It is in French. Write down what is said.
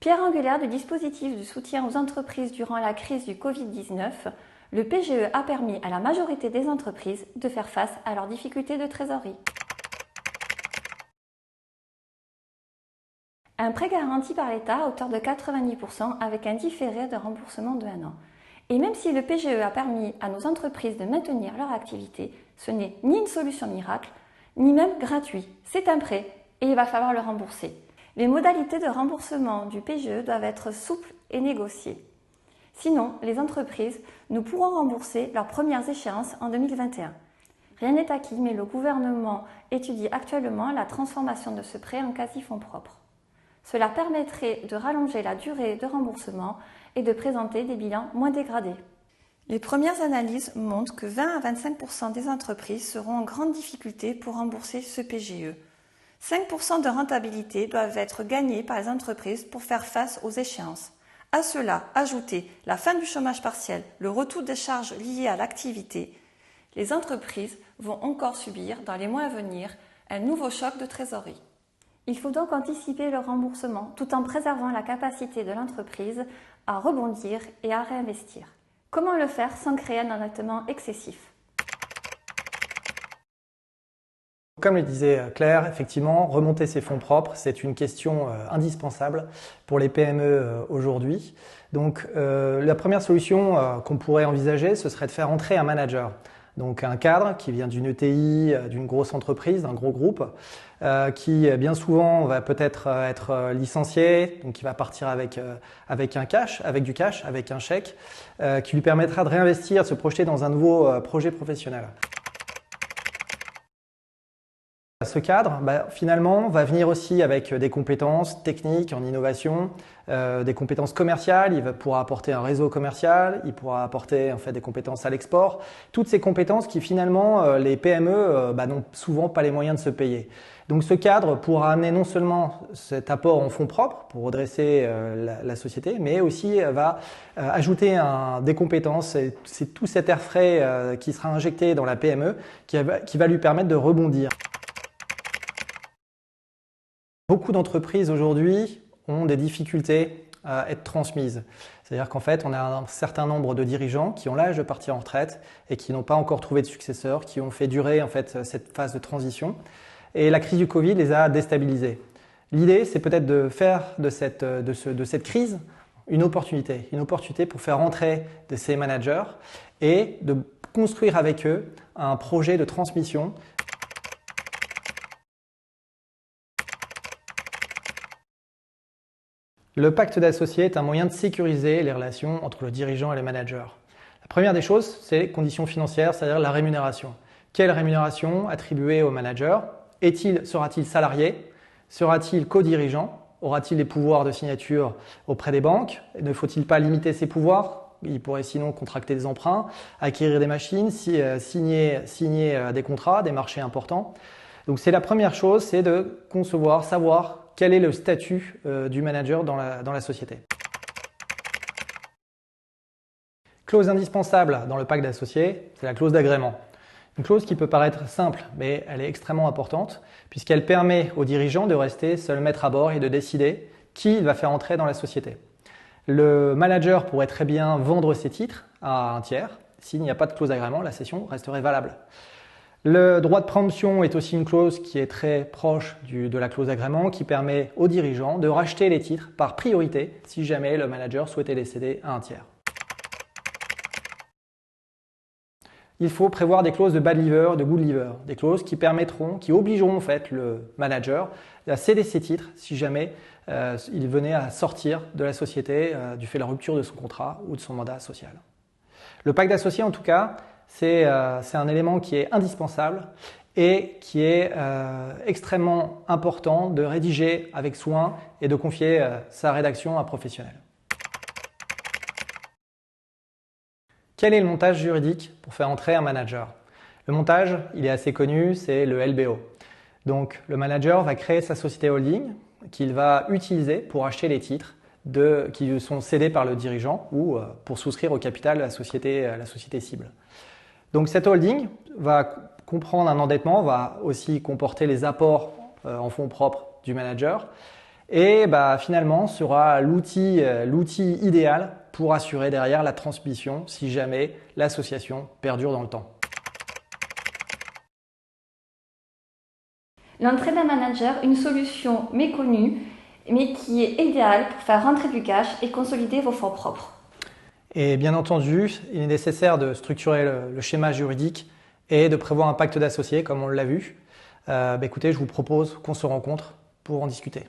Pierre angulaire du dispositif de soutien aux entreprises durant la crise du Covid-19, le PGE a permis à la majorité des entreprises de faire face à leurs difficultés de trésorerie. Un prêt garanti par l'État à hauteur de 90% avec un différé de remboursement de 1 an. Et même si le PGE a permis à nos entreprises de maintenir leur activité, ce n'est ni une solution miracle, ni même gratuit. C'est un prêt et il va falloir le rembourser. Les modalités de remboursement du PGE doivent être souples et négociées. Sinon, les entreprises ne pourront rembourser leurs premières échéances en 2021. Rien n'est acquis, mais le gouvernement étudie actuellement la transformation de ce prêt en quasi-fonds propres. Cela permettrait de rallonger la durée de remboursement et de présenter des bilans moins dégradés. Les premières analyses montrent que 20 à 25% des entreprises seront en grande difficulté pour rembourser ce PGE. 5% de rentabilité doivent être gagnés par les entreprises pour faire face aux échéances. À cela, ajoutez la fin du chômage partiel, le retour des charges liées à l'activité. Les entreprises vont encore subir, dans les mois à venir, un nouveau choc de trésorerie. Il faut donc anticiper le remboursement tout en préservant la capacité de l'entreprise à rebondir et à réinvestir. Comment le faire sans créer un endettement excessif ? Comme le disait Claire, effectivement, remonter ses fonds propres, c'est une question indispensable pour les PME aujourd'hui. Donc, la première solution qu'on pourrait envisager, ce serait de faire entrer un manager. Donc un cadre qui vient d'une ETI, d'une grosse entreprise, d'un gros groupe, qui bien souvent va peut-être être licencié, donc qui va partir avec un cash, avec du cash, avec un chèque, qui lui permettra de réinvestir, de se projeter dans un nouveau projet professionnel. Ce cadre, finalement, va venir aussi avec des compétences techniques en innovation, des compétences commerciales. Il pourra apporter un réseau commercial, il pourra apporter en fait des compétences à l'export. Toutes ces compétences qui finalement, les PME n'ont souvent pas les moyens de se payer. Donc ce cadre pourra amener non seulement cet apport en fonds propres pour redresser la société, mais aussi va ajouter des compétences. C'est tout cet air frais qui sera injecté dans la PME qui va lui permettre de rebondir. Beaucoup d'entreprises aujourd'hui ont des difficultés à être transmises. C'est-à-dire qu'en fait, on a un certain nombre de dirigeants qui ont l'âge de partir en retraite et qui n'ont pas encore trouvé de successeurs, qui ont fait durer en fait cette phase de transition. Et la crise du Covid les a déstabilisés. L'idée, c'est peut-être de faire de cette crise une opportunité pour faire rentrer de ces managers et de construire avec eux un projet de transmission. Le pacte d'associés est un moyen de sécuriser les relations entre le dirigeant et le manager. La première des choses, c'est les conditions financières, c'est-à-dire la rémunération. Quelle rémunération attribuée au manager ? Sera-t-il salarié ? Sera-t-il co-dirigeant ? Aura-t-il des pouvoirs de signature auprès des banques ? Ne faut-il pas limiter ses pouvoirs ? Il pourrait sinon contracter des emprunts, acquérir des machines, signer des contrats, des marchés importants. Donc c'est la première chose, c'est de concevoir, savoir quel est le statut du manager dans la société. Clause indispensable dans le pacte d'associés, c'est la clause d'agrément. Une clause qui peut paraître simple, mais elle est extrêmement importante puisqu'elle permet aux dirigeants de rester seul maître à bord et de décider qui il va faire entrer dans la société. Le manager pourrait très bien vendre ses titres à un tiers. S'il n'y a pas de clause d'agrément, la cession resterait valable. Le droit de préemption est aussi une clause qui est très proche de la clause d'agrément qui permet aux dirigeants de racheter les titres par priorité si jamais le manager souhaitait les céder à un tiers. Il faut prévoir des clauses de bad leaver, de good leaver, des clauses qui obligeront en fait le manager à céder ses titres si jamais il venait à sortir de la société du fait de la rupture de son contrat ou de son mandat social. Le pacte d'associés en tout cas, c'est un élément qui est indispensable et qui est extrêmement important de rédiger avec soin et de confier sa rédaction à un professionnel. Quel est le montage juridique pour faire entrer un manager? Le montage, il est assez connu, c'est le LBO. Donc le manager va créer sa société holding qu'il va utiliser pour acheter les titres qui sont cédés par le dirigeant ou pour souscrire au capital de la société cible. Donc cette holding va comprendre un endettement, va aussi comporter les apports en fonds propres du manager et finalement sera l'outil idéal pour assurer derrière la transmission si jamais l'association perdure dans le temps. L'entrée d'un manager, une solution méconnue, mais qui est idéale pour faire rentrer du cash et consolider vos fonds propres. Et bien entendu, il est nécessaire de structurer le schéma juridique et de prévoir un pacte d'associés comme on l'a vu. Écoutez, je vous propose qu'on se rencontre pour en discuter.